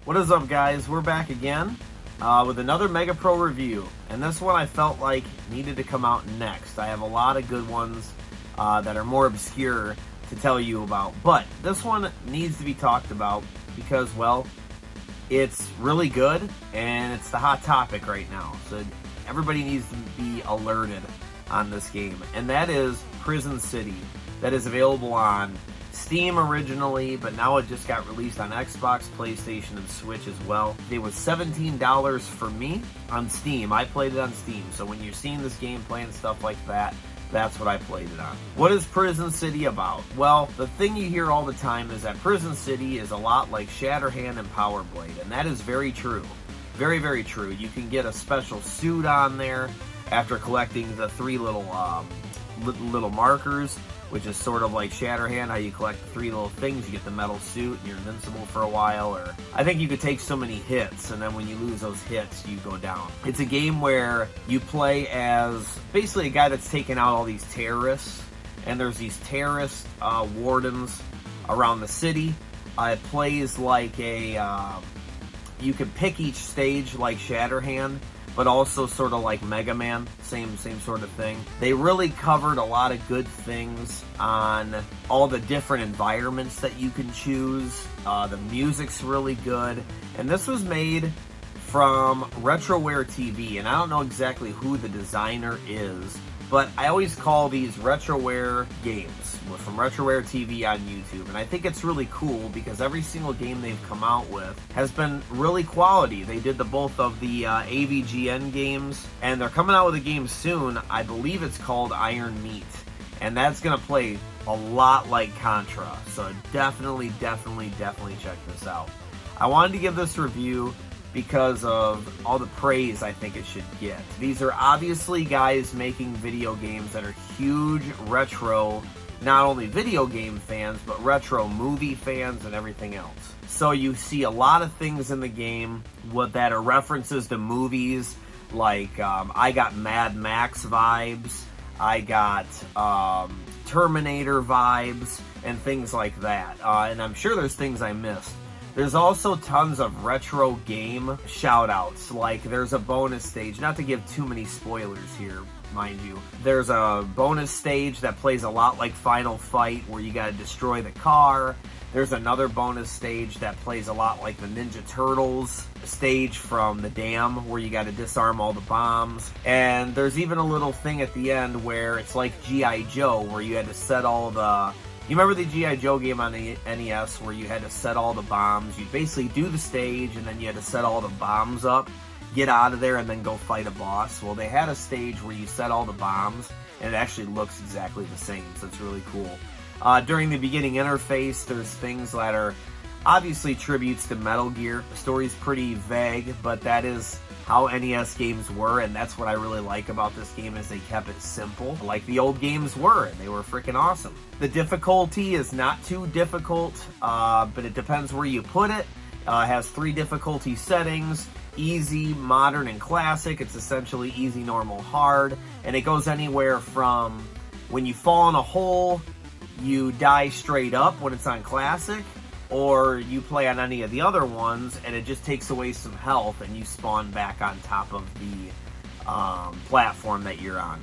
What is up, guys? We're back again with another Mega Pro review, and this one I felt like needed to come out next. I have a lot of good ones that are more obscure to tell you about, but this one needs to be talked about because, well, it's really good and it's the hot topic right now, so everybody needs to be alerted on this game, and that is Prison City. That is available on Steam originally, but now it just got released on Xbox, PlayStation, and Switch as well. It was $17 for me on Steam. I played it on Steam, so when you're seeing this gameplay and stuff like that, that's what I played it on. What is Prison City about? Well, the thing you hear all the time is that Prison City is a lot like Shatterhand and Power Blade, and that is very true. Very, very true. You can get a special suit on there after collecting the three little markers, which is sort of like Shatterhand, how you collect the three little things, you get the metal suit, and you're invincible for a while, or I think you could take so many hits, and then when you lose those hits, you go down. It's a game where you play as basically a guy that's taken out all these terrorists, and there's these terrorist wardens around the city. It plays like a, you can pick each stage like Shatterhand, but also sort of like Mega Man, same sort of thing. They really covered a lot of good things on all the different environments that you can choose. The music's really good, and this was made from Retroware TV, and I don't know exactly who the designer is, but I always call these Retroware games from Retroware TV on YouTube, and I think it's really cool because every single game they've come out with has been really quality. They did both of the AVGN games, and they're coming out with a game soon. I believe it's called Iron Meat, and that's going to play a lot like Contra, so definitely check this out. I wanted to give this review because of all the praise I think it should get. These are obviously guys making video games that are huge retro, not only video game fans, but retro movie fans and everything else. So you see a lot of things in the game that are references to movies, like I got Mad Max vibes, I got Terminator vibes, and things like that. And I'm sure there's things I missed. There's also tons of retro game shout-outs, like there's a bonus stage, not to give too many spoilers here, mind you. There's a bonus stage that plays a lot like Final Fight, where you gotta destroy the car. There's another bonus stage that plays a lot like the Ninja Turtles stage from The Dam, where you gotta disarm all the bombs. And there's even a little thing at the end where it's like G.I. Joe, where you had to set all the... You remember the G.I. Joe game on the NES where you had to set all the bombs? You'd basically do the stage and then you had to set all the bombs up, get out of there, and then go fight a boss. Well, they had a stage where you set all the bombs and it actually looks exactly the same, so it's really cool. During the beginning interface, there's things that are obviously tributes to Metal Gear. The story's pretty vague, but that is how NES games were, and that's what I really like about this game, is they kept it simple, like the old games were, and they were freaking awesome. The difficulty is not too difficult, but it depends where you put it. It has 3 difficulty settings: easy, modern, and classic. It's essentially easy, normal, hard, and it goes anywhere from when you fall in a hole, you die straight up when it's on classic, or you play on any of the other ones and it just takes away some health and you spawn back on top of the platform that you're on.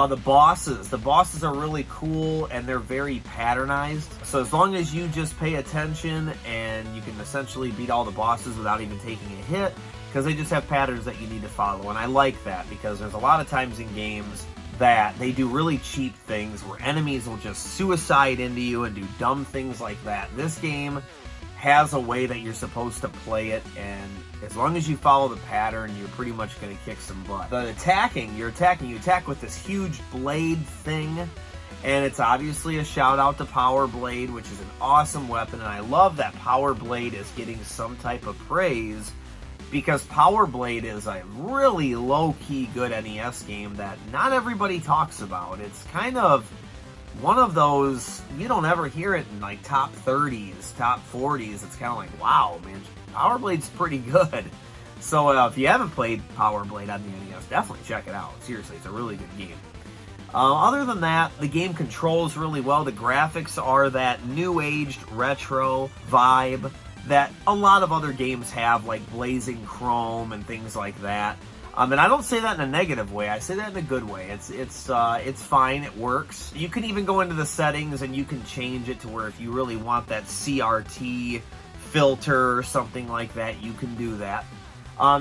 The bosses are really cool and they're very patternized. So as long as you just pay attention, and you can essentially beat all the bosses without even taking a hit, because they just have patterns that you need to follow. And I like that, because there's a lot of times in games that they do really cheap things where enemies will just suicide into you and do dumb things like that. This game has a way that you're supposed to play it, and as long as you follow the pattern, you're pretty much going to kick some butt. The attacking, you attack with this huge blade thing, and it's obviously a shout out to Power Blade, which is an awesome weapon, and I love that Power Blade is getting some type of praise, because Power Blade is a really low-key good NES game that not everybody talks about. It's kind of one of those, you don't ever hear it in like top 30s, top 40s. It's kind of like, wow, man, Power Blade's pretty good. So if you haven't played Power Blade on the NES, definitely check it out. Seriously, it's a really good game. Other than that, the game controls really well. The graphics are that new-aged retro vibe. that a lot of other games have, like Blazing Chrome and things like that. And I don't say that in a negative way. I say that in a good way. It's fine. It works. You can even go into the settings and you can change it to where if you really want that CRT filter or something like that, you can do that.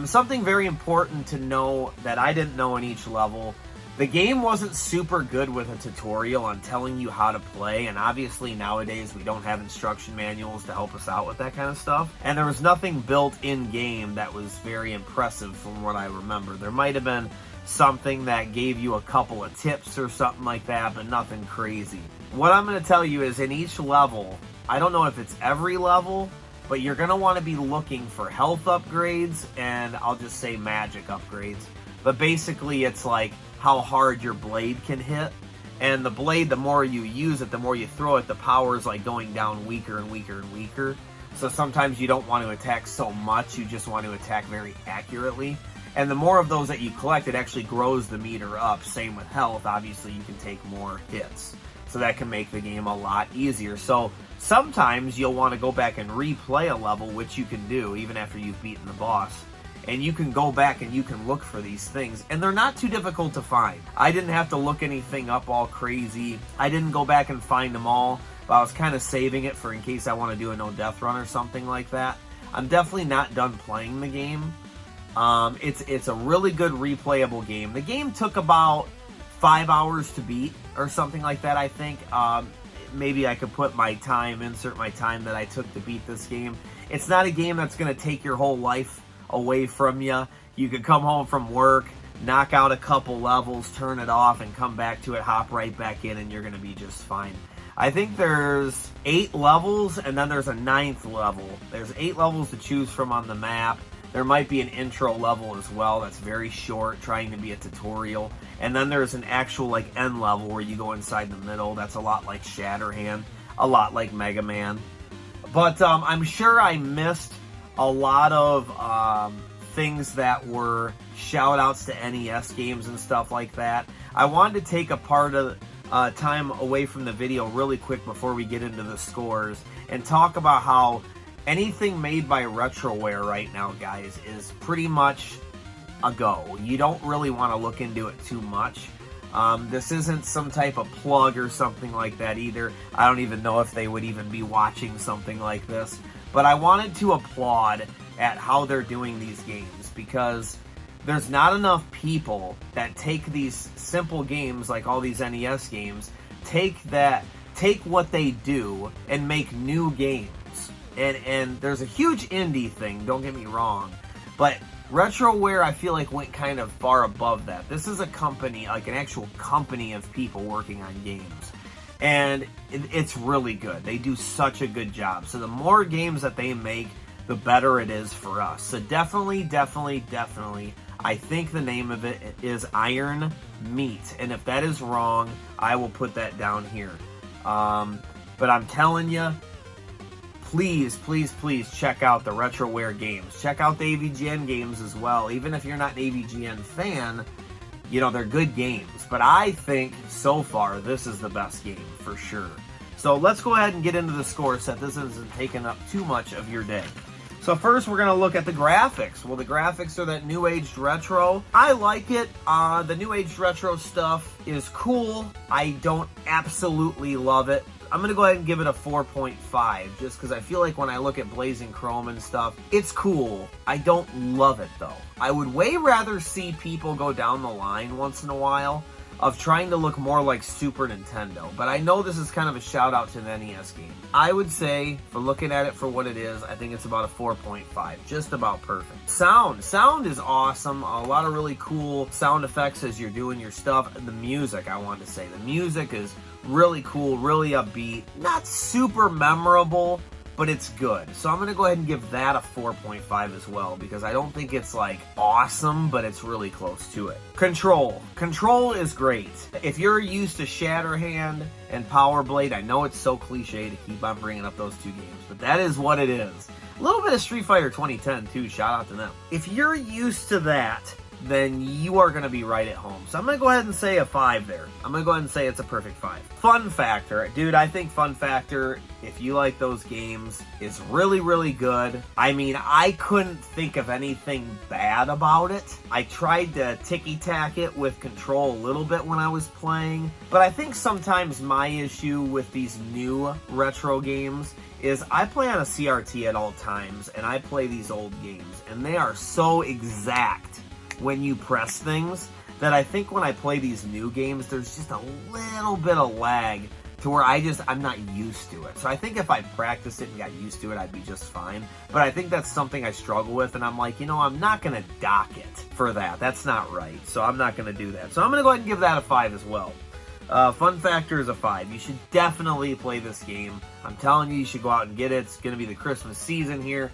Something very important to know that I didn't know in each level, the game wasn't super good with a tutorial on telling you how to play, and obviously nowadays we don't have instruction manuals to help us out with that kind of stuff. And there was nothing built in-game that was very impressive from what I remember. There might have been something that gave you a couple of tips or something like that, but nothing crazy. What I'm going to tell you is in each level, I don't know if it's every level, but you're going to want to be looking for health upgrades, and I'll just say magic upgrades. But basically it's like how hard your blade can hit. And the blade, the more you use it, the more you throw it, the power is like going down weaker and weaker and weaker. So sometimes you don't want to attack so much, you just want to attack very accurately. And the more of those that you collect, it actually grows the meter up. Same with health, obviously you can take more hits. So that can make the game a lot easier. So sometimes you'll want to go back and replay a level, which you can do even after you've beaten the boss. And you can go back and you can look for these things. And they're not too difficult to find. I didn't have to look anything up all crazy. I didn't go back and find them all. But I was kind of saving it for in case I want to do a no-death run or something like that. I'm definitely not done playing the game. It's a really good replayable game. The game took about 5 hours to beat or something like that, I think. Maybe I could put my time, insert my time that I took to beat this game. It's not a game that's going to take your whole life away from you. You could come home from work, knock out a couple levels, turn it off, and come back to it, hop right back in, and you're going to be just fine. I think there's 8 levels, and then there's a 9th level. There's 8 levels to choose from on the map. There might be an intro level as well that's very short, trying to be a tutorial. And then there's an actual like end level where you go inside the middle. That's a lot like Shatterhand, a lot like Mega Man. But I'm sure I missed a lot of things that were shout-outs to NES games and stuff like that. I wanted to take a part of time away from the video really quick before we get into the scores and talk about how anything made by Retroware right now, guys, is pretty much a go. You don't really want to look into it too much. This isn't some type of plug or something like that either. I don't even know if they would even be watching something like this. But I wanted to applaud at how they're doing these games because there's not enough people that take these simple games like all these NES games, take what they do and make new games. And there's a huge indie thing, don't get me wrong, but Retroware I feel like went kind of far above that. This is a company, like an actual company of people working on games. And it's really good. They do such a good job. So the more games that they make, the better it is for us. So definitely, I think the name of it is Iron Meat. And if that is wrong, I will put that down here. But I'm telling you, please check out the Retroware games. Check out the AVGN games as well. Even if you're not an AVGN fan, you know, they're good games. But I think, so far, this is the best game, for sure. So let's go ahead and get into the score set. This isn't taking up too much of your day. So first, we're going to look at the graphics. Well, the graphics are that new-aged retro. I like it. The new-aged retro stuff is cool. I don't absolutely love it. I'm going to go ahead and give it a 4.5, just because I feel like when I look at Blazing Chrome and stuff, it's cool. I don't love it, though. I would way rather see people go down the line once in a while of trying to look more like Super Nintendo. But I know this is kind of a shout-out to the NES game. I would say, for looking at it for what it is, I think it's about a 4.5. Just about perfect. Sound is awesome. A lot of really cool sound effects as you're doing your stuff. And the music, I want to say. The music is really cool, really upbeat. Not super memorable, but it's good. So I'm going to go ahead and give that a 4.5 as well, because I don't think it's like awesome, but it's really close to it. Control is great. If you're used to Shatterhand and Power Blade, I know it's so cliche to keep on bringing up those two games, but that is what it is. A little bit of Street Fighter 2010 too, shout out to them. If you're used to that, then you are going to be right at home. So I'm going to go ahead and say a 5 there. I'm going to go ahead and say it's a perfect 5. Fun factor. Dude, I think fun factor, if you like those games, is really, really good. I mean, I couldn't think of anything bad about it. I tried to ticky-tack it with control a little bit when I was playing, but I think sometimes my issue with these new retro games is I play on a CRT at all times, and I play these old games, and they are so exact when you press things that I think when I play these new games, there's just a little bit of lag to where I'm not used to it. So I think if I practiced it and got used to it, I'd be just fine. But I think that's something I struggle with, and I'm like, you know, I'm not going to dock it for that. That's not right. So I'm not going to do that. So I'm going to go ahead and give that a 5 as well. Fun factor is a 5. You should definitely play this game. I'm telling you, you should go out and get it. It's going to be the Christmas season here.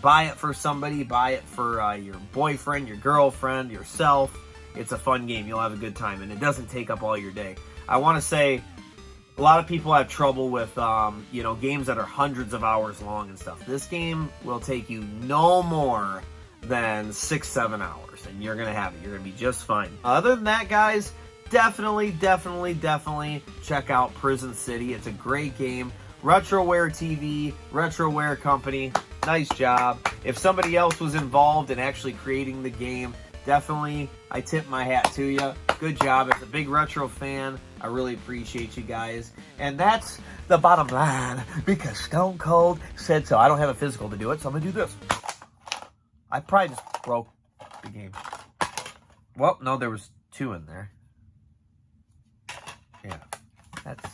Buy it for somebody. Buy it for your boyfriend, your girlfriend, yourself. It's a fun game. You'll have a good time, and it doesn't take up all your day. I want to say a lot of people have trouble with, you know, games that are hundreds of hours long and stuff. This game will take you no more than 6-7 hours, and you're going to have it. You're going to be just fine. Other than that, guys, definitely check out Prison City. It's a great game. Retroware TV, Retroware company, nice job. If somebody else was involved in actually creating the game, definitely, I tip my hat to you. Good job. As a big retro fan, I really appreciate you guys. And that's the bottom line, because Stone Cold said so. I don't have a physical to do it, so I'm going to do this. I probably just broke the game. Well, no, there was 2 in there. Yeah, that's...